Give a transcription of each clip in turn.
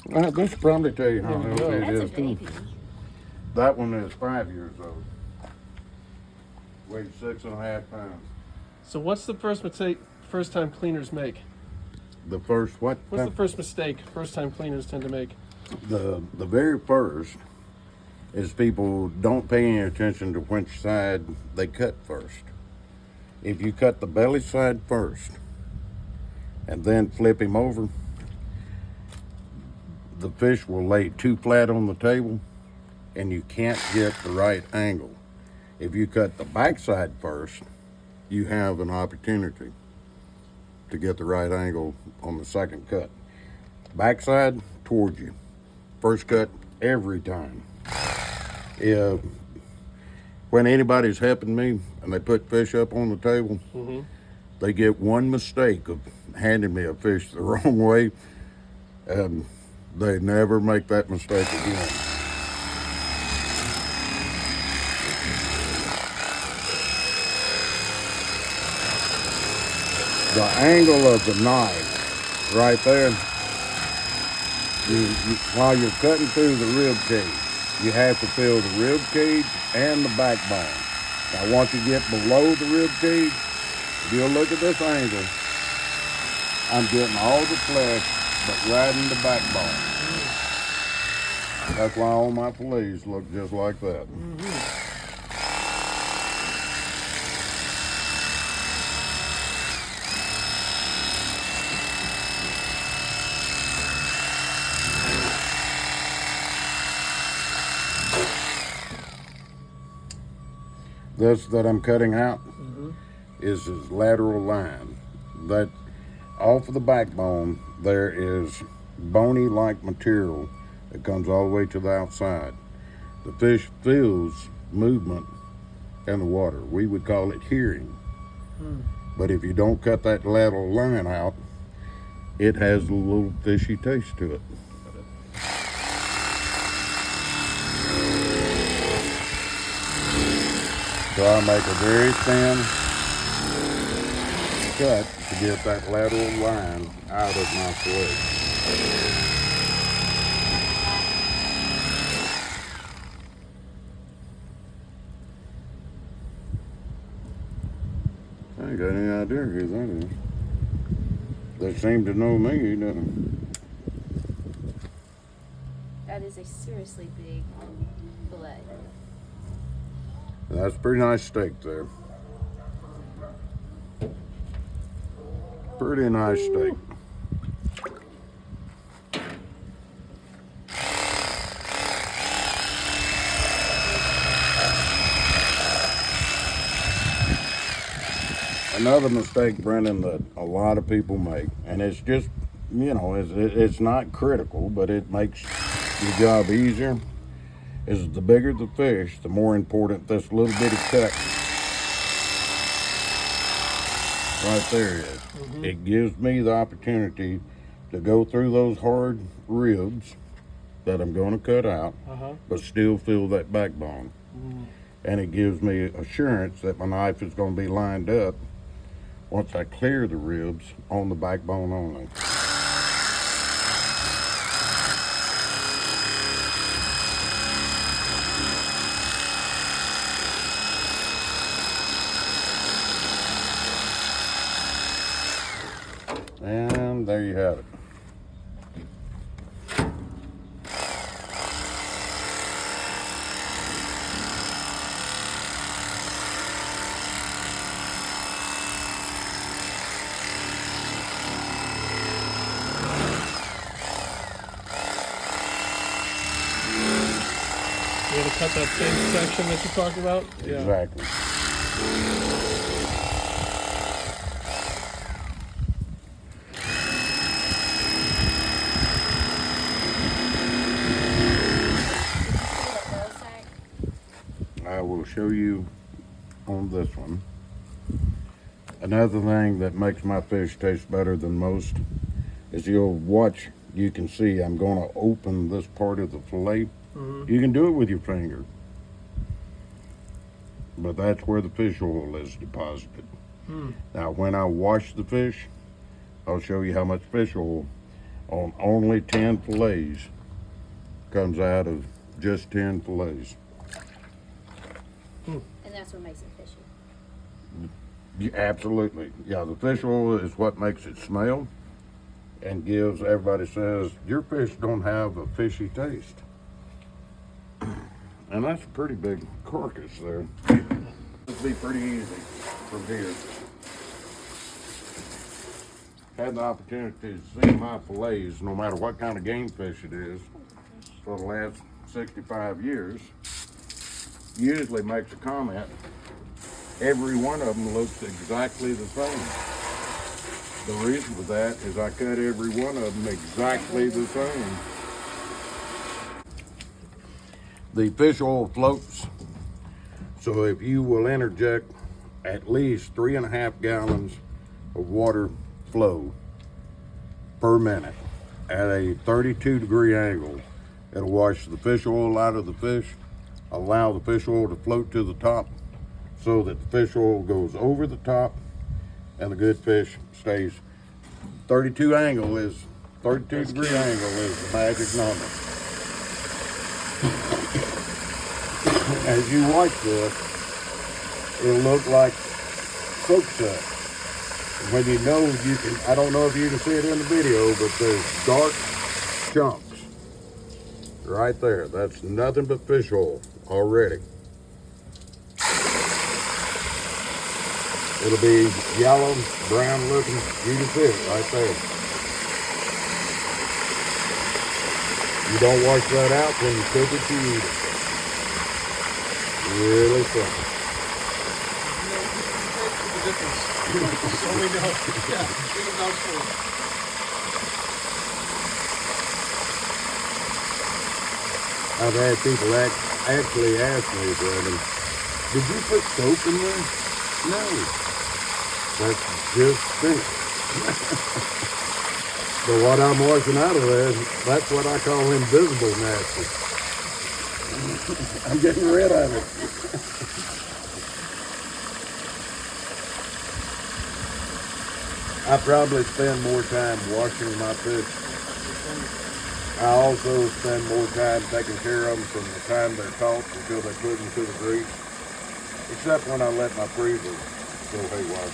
This will probably tell you how healthy it That's a is. baby. That one is 5 years old. Weighs 6.5 pounds. So what's the first mistake first time cleaners make? The first what? What's the first mistake first time cleaners tend to make? The very first is people don't pay any attention to which side they cut first. If you cut the belly side first and then flip him over, the fish will lay too flat on the table and you can't get the right angle. If you cut the back side first, you have an opportunity to get the right angle on the second cut. Backside towards you. First cut every time. If when anybody's helping me and they put fish up on the table, they get one mistake of handing me a fish the wrong way, and they never make that mistake again. The angle of the knife right there, while you're cutting through the rib cage, you have to feel the rib cage and the backbone. Now once you get below the rib cage, if you'll look at this angle, I'm getting all the flesh but right in the backbone. That's why all my fillets look just like that. This that I'm cutting out is his lateral line. That off of the backbone, there is bony-like material that comes all the way to the outside. The fish feels movement in the water. We would call it hearing. But if you don't cut that lateral line out, it has a little fishy taste to it. So I make a very thin cut to get that lateral line out of my fillet. I ain't got any idea who that is. They seem to know me, doesn't That is a seriously big fillet. they? That's a pretty nice steak there. Pretty nice steak. Another mistake, Brendan, that a lot of people make, and it's just, it's not critical, but it makes your job easier, is the bigger the fish, the more important this little bitty cut right there is. It gives me the opportunity to go through those hard ribs that I'm going to cut out, but still feel that backbone. And it gives me assurance that my knife is going to be lined up once I clear the ribs on the backbone only. And there you have it. You had to cut that same section that you talked about? Exactly. I will show you on this one. Another thing that makes my fish taste better than most is you'll watch, you can see I'm going to open this part of the fillet. You can do it with your finger, but that's where the fish oil is deposited. Now when I wash the fish, I'll show you how much fish oil on only 10 fillets comes out of just 10 fillets. And that's what makes it fishy. Yeah, absolutely. Yeah, the fish oil is what makes it smell and gives, everybody says, your fish don't have a fishy taste. And that's a pretty big carcass there. It'd be pretty easy from here. Had the opportunity to see my fillets, no matter what kind of game fish it is, for the last 65 years, usually makes a comment. Every one of them looks exactly the same. The reason for that is I cut every one of them exactly the same. The fish oil floats, so if you will interject at least 3.5 gallons of water flow per minute at a 32-degree angle, it'll wash the fish oil out of the fish, allow the fish oil to float to the top so that the fish oil goes over the top and the good fish stays. 32 angle is 32-degree angle is the magic number. As you watch this, it'll look like soap set. When you know you can, I don't know if you can see it in the video, but there's dark chunks right there. That's nothing but fish oil already. It'll be yellow, brown looking. You can see it right there. You don't wash that out when you cook it, you eat it. Really simple. The difference. So we know. Yeah, we can vouch for it. I've had people actually ask me, Brendan, did you put soap in there? No. That's just fish. But what I'm washing out of there, that's what I call invisible nasty. I'm getting rid of it. I probably spend more time washing my fish. I also spend more time taking care of them from the time they're caught until they put them to the grease. Except when I let my freezer go haywire.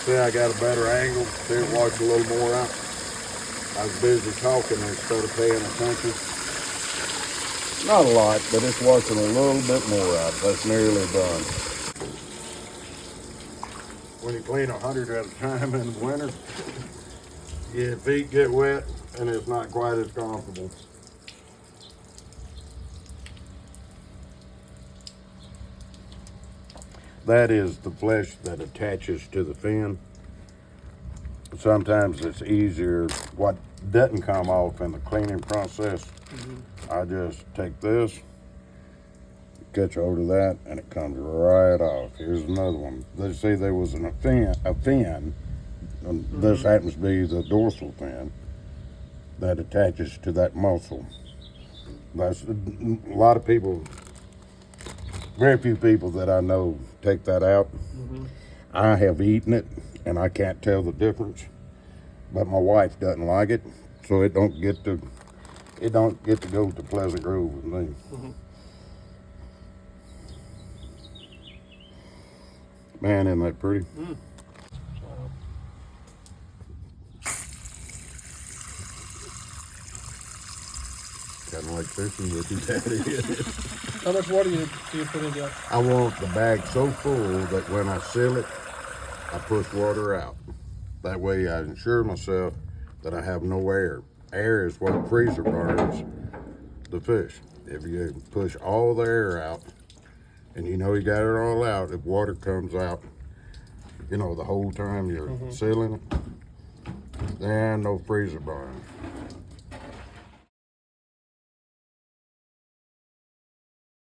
See, I got a better angle. See it wash a little more out. I was busy talking instead of paying attention. Not a lot, but it's washing a little bit more out. That's nearly done. When you clean 100 at a time in the winter, your feet get wet and it's not quite as comfortable. That is the flesh that attaches to the fin. Sometimes it's easier. What doesn't come off in the cleaning process, I just take this, catch hold of that, and it comes right off. Here's another one. They say there was a fin, and this happens to be the dorsal fin that attaches to that muscle. That's a lot of people. Very few people that I know take that out. I have eaten it and I can't tell the difference, but my wife doesn't like it, so it don't get to go to Pleasant Grove with me. Man, isn't that pretty? Kind of like fishing with you, Daddy. How much water do you put in there? I want the bag so full that when I seal it, I push water out. That way I ensure myself that I have no air. Air is what freezer burns the fish. If you push all the air out, and you know you got it all out, if water comes out, you know, the whole time you're sealing it, then no freezer burn.